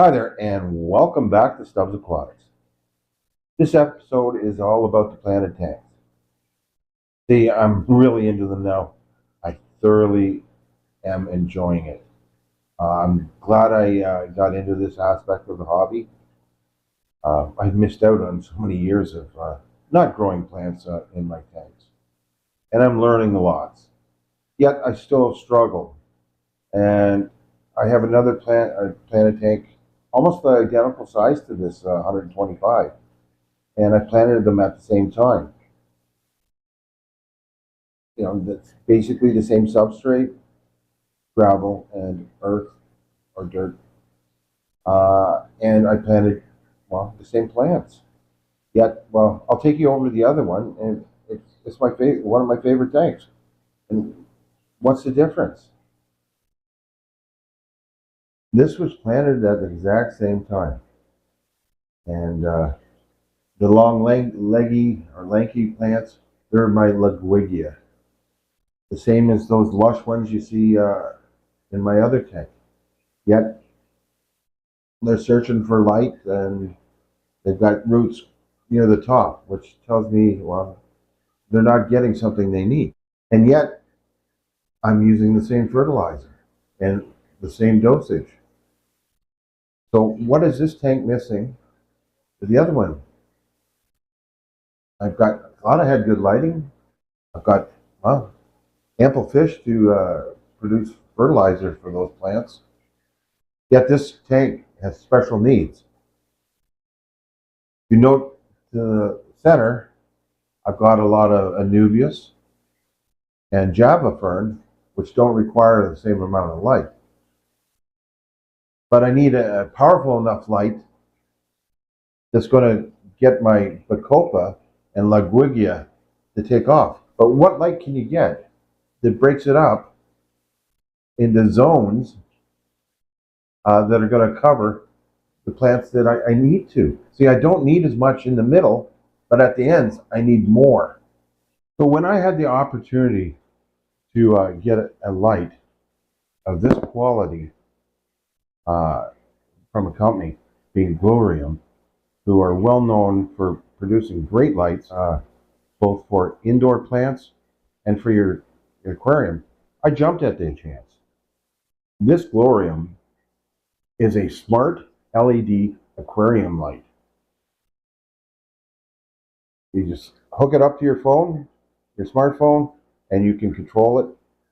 Hi there, and welcome back to Stubbs Aquatics. This episode is all about the planted tanks. See, I'm really into them now. I thoroughly am enjoying it. I'm glad I got into this aspect of the hobby. I missed out on so many years of not growing plants in my tanks, and I'm learning a lot. Yet I still struggle, and I have another planted tank, almost the identical size to this 125. And I planted them at the same time. That's basically the same substrate, gravel and earth or dirt. And I planted, well, the same plants. Yet, well, I'll take you over to the other one, and it's my favorite, one of my favorite tanks. And what's the difference? This was planted at the exact same time, and the long leggy or lanky plants, they're my Laguigia, the same as those lush ones you see in my other tank. Yet they're searching for light and they've got roots near the top, which tells me, well, they're not getting something they need. And yet I'm using the same fertilizer and the same dosage. So what is this tank missing to the other one? I had good lighting. I've got, well, ample fish to produce fertilizer for those plants. Yet this tank has special needs. You note the center, I've got a lot of anubias and Java fern, which don't require the same amount of light. But I need a powerful enough light that's going to get my Bacopa and Laguigia to take off. But what light can you get that breaks it up into zones that are going to cover the plants that I need to? See, I don't need as much in the middle, but at the ends, I need more. So when I had the opportunity to get a light of this quality from a company, being Glowrium, who are well known for producing great lights, both for indoor plants and for your aquarium, I jumped at the chance. This Glowrium is a smart LED aquarium light. You just hook it up to your phone, your smartphone, and you can control it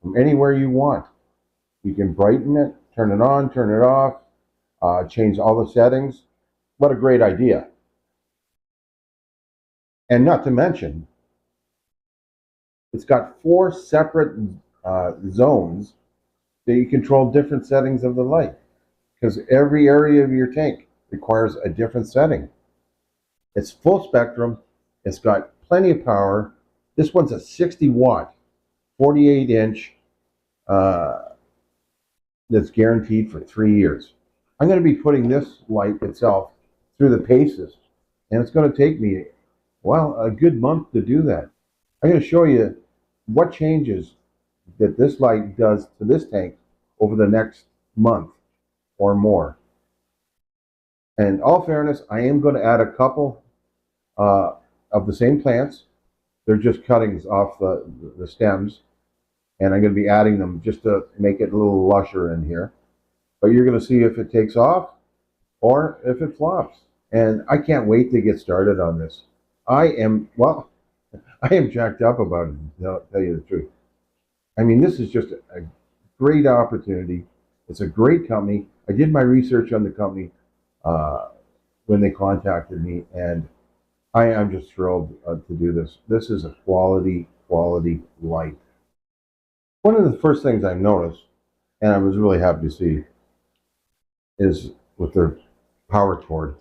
from anywhere you want. You can brighten it, turn it on, turn it off, change all the settings. What a great idea. And not to mention, it's got 4 separate zones that you control different settings of the light, because every area of your tank requires a different setting. It's full spectrum. It's got plenty of power. This one's a 60 watt, 48 inch that's guaranteed for 3 years. I'm going to be putting this light itself through the paces, and it's going to take me, well, a good month to do that. I'm going to show you what changes that this light does to this tank over the next month or more. And in all fairness, I am going to add a couple of the same plants. They're just cuttings off the stems, and I'm going to be adding them just to make it a little lusher in here. But you're going to see if it takes off or if it flops. And I can't wait to get started on this. I am jacked up about it, to tell you the truth. I mean, this is just a great opportunity. It's a great company. I did my research on the company when they contacted me, and I am just thrilled to do this. This is a quality light. One of the first things I noticed, and I was really happy to see, is with their power cord.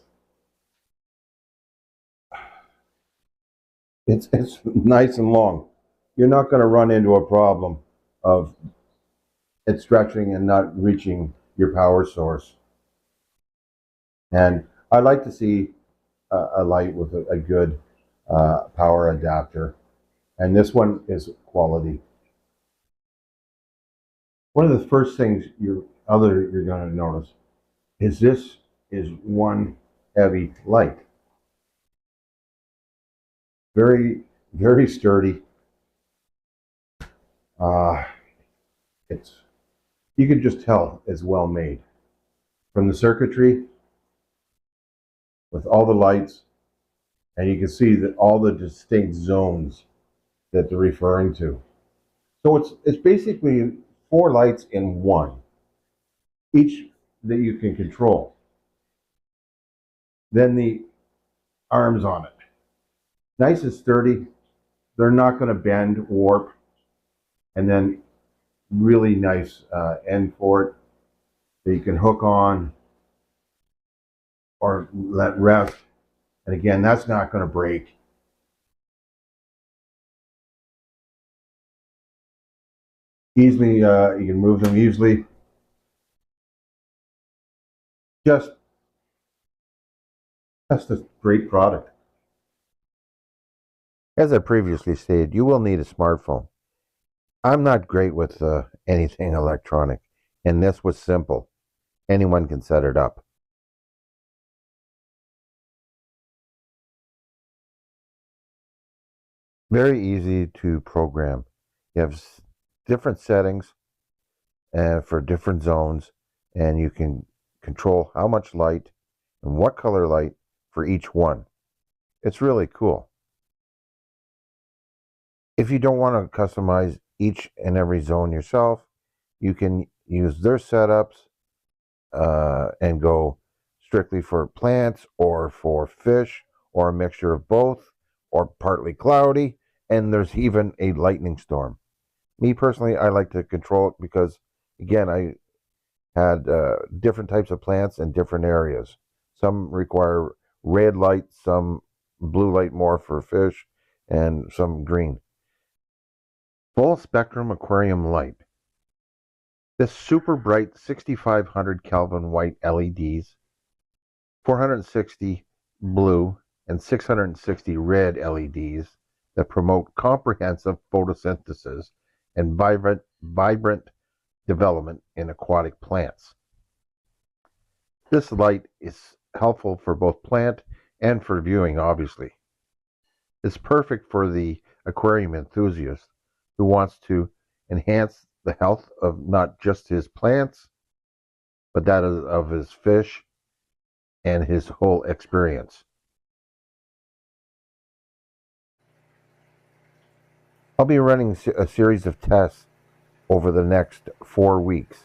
It's nice and long. You're not going to run into a problem of it stretching and not reaching your power source. And I like to see a light with a good power adapter. And this one is quality. One of the first things you're going to notice is this is one heavy light. Very, very sturdy. It's, you can just tell it's well made. From the circuitry, with all the lights, and you can see that all the distinct zones that they're referring to. So it's basically 4 lights in one, each that you can control. Then the arms on it, nice and sturdy. They're not going to bend, warp, and then really nice end for it that you can hook on or let rest. And again, that's not going to break. Easily, you can move them easily. Just a great product. As I previously stated, you will need a smartphone. I'm not great with anything electronic, and this was simple. Anyone can set it up. Very easy to program. You have different settings for different zones, and you can control how much light and what color light for each one. It's really cool. If you don't want to customize each and every zone yourself, you can use their setups and go strictly for plants or for fish or a mixture of both or partly cloudy, and there's even a lightning storm. Me personally, I like to control it because, again, I had different types of plants in different areas. Some require red light, some blue light more for fish, and some green. Full spectrum aquarium light. This super bright 6500 Kelvin white LEDs, 460 blue, and 660 red LEDs that promote comprehensive photosynthesis and vibrant development in aquatic plants. This light is helpful for both plant and for viewing, obviously. It's perfect for the aquarium enthusiast who wants to enhance the health of not just his plants, but that of his fish and his whole experience. I'll be running a series of tests over the next 4 weeks.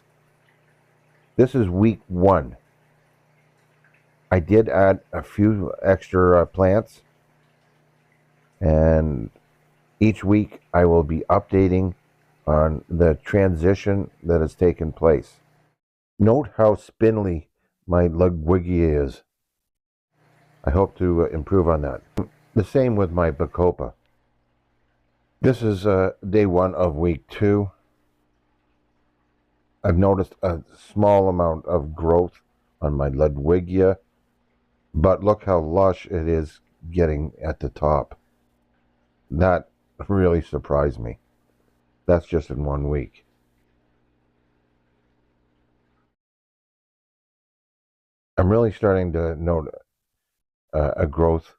This is week 1. I did add a few extra plants, and each week I will be updating on the transition that has taken place. Note how spindly my Ludwigia is. I hope to improve on that. The same with my Bacopa. This is day 1 of week 2. I've noticed a small amount of growth on my Ludwigia, but look how lush it is getting at the top. That really surprised me. That's just in 1 week. I'm really starting to note a growth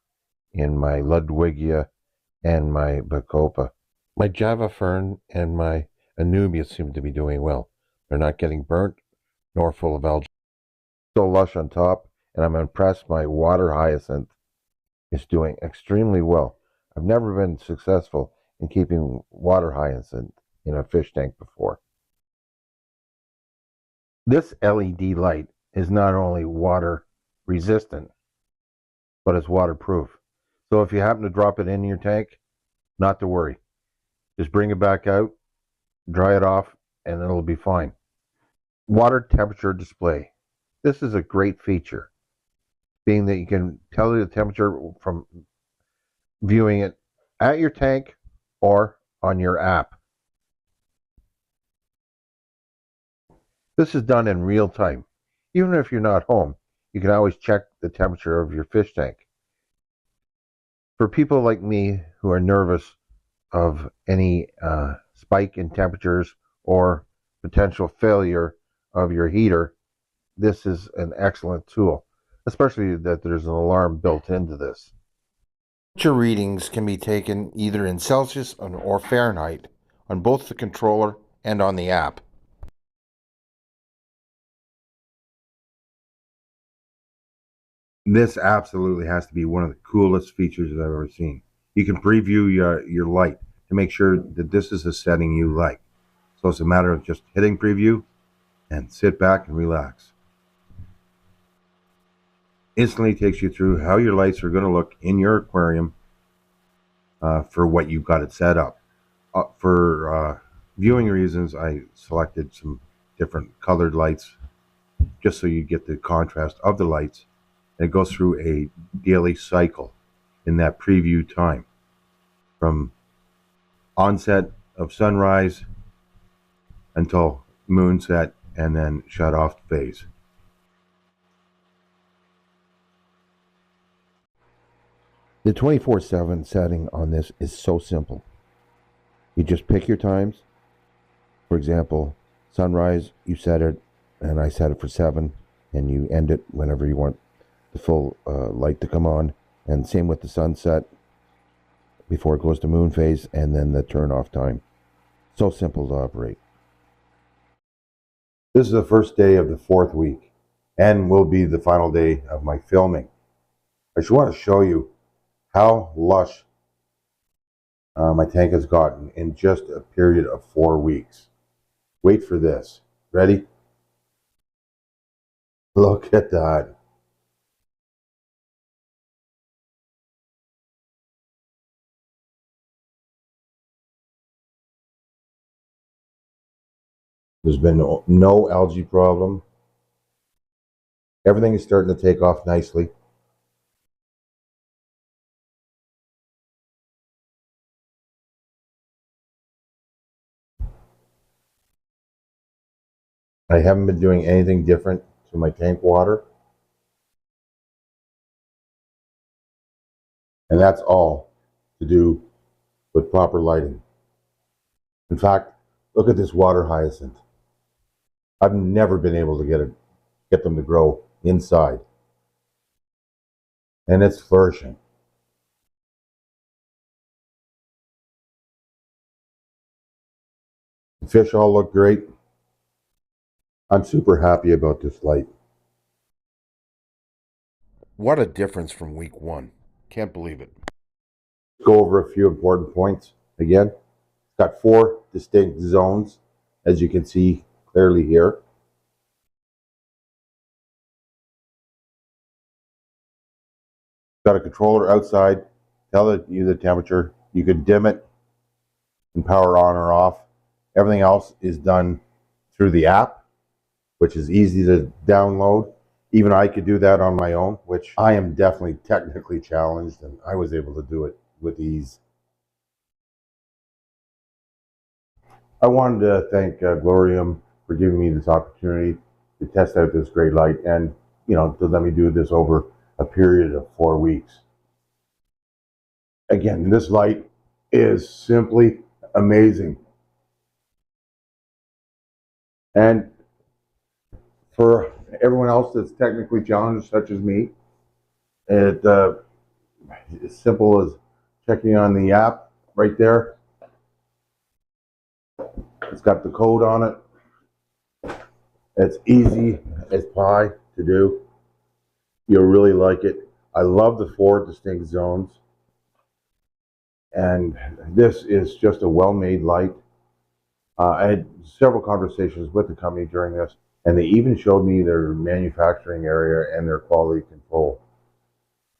in my Ludwigia and my Bacopa. My Java Fern and my Anubias seem to be doing well. They're not getting burnt nor full of algae. Still lush on top, and I'm impressed my water hyacinth is doing extremely well. I've never been successful in keeping water hyacinth in a fish tank before. This LED light is not only water resistant, but it's waterproof. So if you happen to drop it in your tank, not to worry. Just bring it back out, dry it off, and it'll be fine. Water temperature display. This is a great feature, being that you can tell the temperature from viewing it at your tank or on your app. This is done in real time. Even if you're not home, you can always check the temperature of your fish tank. For people like me who are nervous of any spike in temperatures or potential failure of your heater, this is an excellent tool. especially that there's an alarm built into this. Temperature readings can be taken either in Celsius or Fahrenheit on both the controller and on the app. This absolutely has to be one of the coolest features I've ever seen. You can preview your light to make sure that this is a setting you like. So it's a matter of just hitting preview and sit back and relax. Instantly takes you through how your lights are going to look in your aquarium for what you've got it set up. For viewing reasons, I selected some different colored lights just so you get the contrast of the lights. And it goes through a daily cycle in that preview time from onset of sunrise until moonset and then shut off phase. The 24/7 setting on this is so simple. You just pick your times. For example, sunrise, you set it, and I set it for 7, and you end it whenever you want the full light to come on. And same with the sunset before it goes to moon phase, and then the turn off time. So simple to operate. This is the first day of the 4th week, and will be the final day of my filming. I just want to show you how lush my tank has gotten in just a period of 4 weeks. Wait for this. Ready? Look at that. There's been no algae problem. Everything is starting to take off nicely. I haven't been doing anything different to my tank water. And that's all to do with proper lighting. In fact, look at this water hyacinth. I've never been able to get them to grow inside. And it's flourishing. The fish all look great. I'm super happy about this light. What a difference from week 1. Can't believe it. Go over a few important points again. It's got 4 distinct zones, as you can see clearly here. Got a controller outside, tell you the temperature. You can dim it and power on or off. Everything else is done through the app, which is easy to download. Even I could do that on my own, which I am definitely technically challenged, and I was able to do it with ease. I wanted to thank Glowrium for giving me this opportunity to test out this great light and, to let me do this over a period of 4 weeks. Again, this light is simply amazing. And for everyone else that's technically challenged, such as me, it's as simple as checking on the app right there. It's got the code on it. It's easy as pie to do. You'll really like it. I love the 4 distinct zones. And this is just a well-made light. I had several conversations with the company during this, and they even showed me their manufacturing area and their quality control.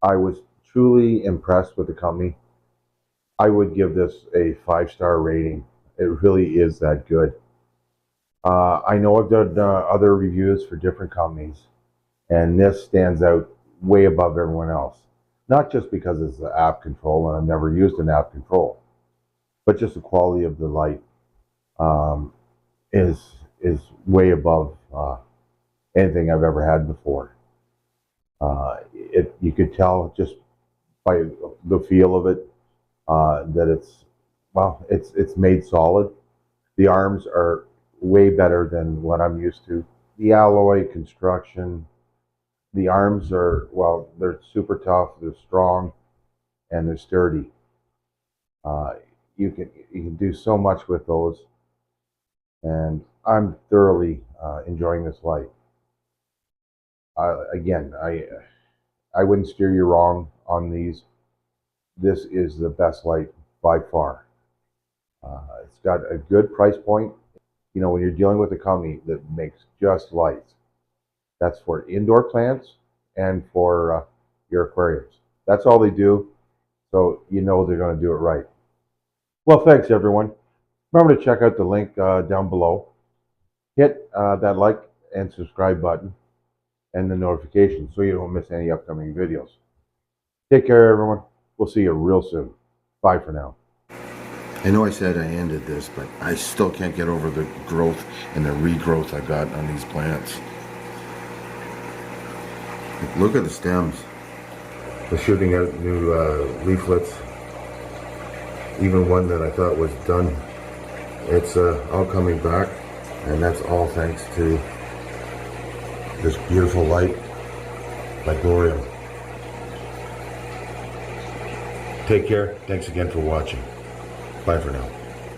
I was truly impressed with the company. I would give this a 5-star rating. It really is that good. I know I've done other reviews for different companies, and this stands out way above everyone else. Not just because it's the app control, and I've never used an app control, but just the quality of the light is way above anything I've ever had before. You could tell just by the feel of it that it's made solid. The arms are way better than what I'm used to. The alloy construction The arms are, well, they're super tough, they're strong, and they're sturdy. Uh, you can do so much with those, and I'm thoroughly enjoying this light. Again, I wouldn't steer you wrong on these. This is the best light by far. It's got a good price point. You know, when you're dealing with a company that makes just lights, that's for indoor plants and for your aquariums. That's all they do, so you know they're going to do it right. Well, thanks everyone. Remember to check out the link down below. Hit that like and subscribe button and the notification so you don't miss any upcoming videos. Take care, everyone. We'll see you real soon. Bye for now. I know I said I ended this, but I still can't get over the growth and the regrowth I got on these plants. Look at the stems. They're shooting out new leaflets. Even one that I thought was done, it's all coming back, and that's all thanks to this beautiful light by Glowrium. Take care. Thanks again for watching. Bye for now.